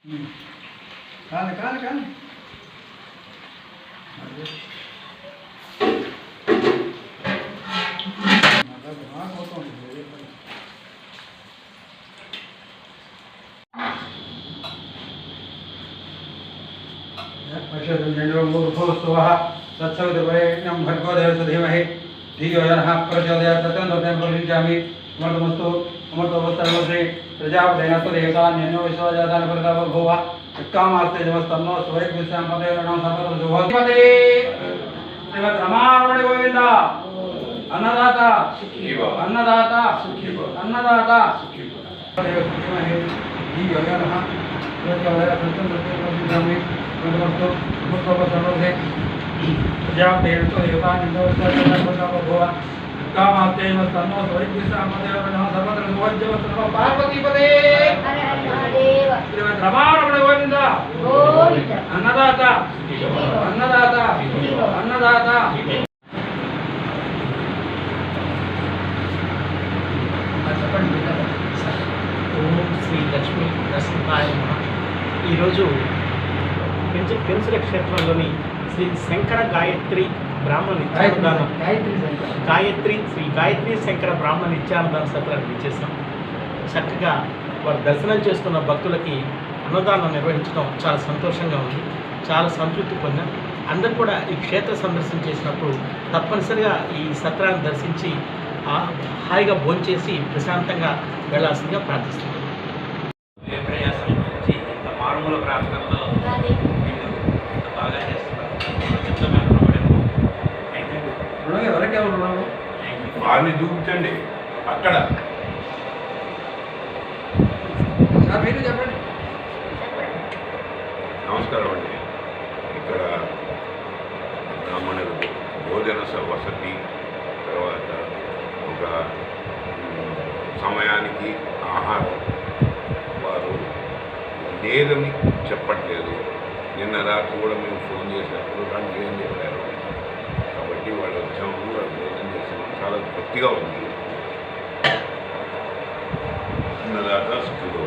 కాదు కాదు కాదు तत्सवितुर्वरेण्यं भर्गो देवस्य धीमहि धियो यो नः प्रचोदयात् तत्तन्नो प्रयुञ्जामि अमृतमस्तु अमृतोपस्तमश्री प्रजापतेन तदेवतान्यन्यो विश्वजातान् भूव कामास्ते नमस्तन्नो स्वयग्विश्यां पदेवरणं सर्वतोषुभवति श्रीमद् रमारमण गोविंद अन्नदाता अन्नदाता अन्नदाता धीमहि धियो यो नः प्रचोदयात् तत्तन्नो प्रयुञ्जामि अमृतमस्तु अमृतोपस्तमश्री प्रजापतेन तदेवतान्यन्यो विश्वजातान् भूव कामास्ते नमस्तन्नो स्वयग्विश्यां पदेवरणं सर्वतोषुभवति पार्वतीपदे श्रीमद् रमारमण गोविंद अन्नदाता अन्नदाता अन्नदाता ఓం శ్రీ లక్ష్మీ నరసింహాయ నమః. ఈరోజు పెంచుల క్షేత్రంలోని శ్రీ శంకర గాయత్రి బ్రాహ్మణ నిత్యానుదానం శ్రీ గాయత్రి శంకర బ్రాహ్మణ నిత్యానుదాన సత్రానికి ఇచ్చేసాం. చక్కగా వారు దర్శనం చేస్తున్న భక్తులకి అన్నదానం నిర్వహించడం చాలా సంతోషంగా ఉంది, చాలా సంతృప్తి పొందాం. అందరూ కూడా ఈ క్షేత్ర సందర్శన చేసినప్పుడు తప్పనిసరిగా ఈ సత్రాన్ని దర్శించి హాయిగా భోంచేసి ప్రశాంతంగా వెళ్లాల్సిందిగా ప్రార్థిస్తున్నాం. మారుమూల ప్రాంతంలో బాగా చేస్తున్నారు. వారిని చూపించండి అక్కడ. చెప్పండి. నమస్కారం అండి. ఇక్కడ బ్రాహ్మణులకు భోజన వసతి, తర్వాత ఒక సమయానికి ఆహారం వారు లేదని చెప్పట్లేదు. నిన్న రాత్రి కూడా మేము ఫోన్ చేసినప్పుడు దానికి ఏం చెప్పారు కాబట్టి వాళ్ళు వచ్చాము, వాళ్ళు భోజనం చేసాము. చాలా తృప్తిగా ఉంది. నిన్న దాకా సుఖంగా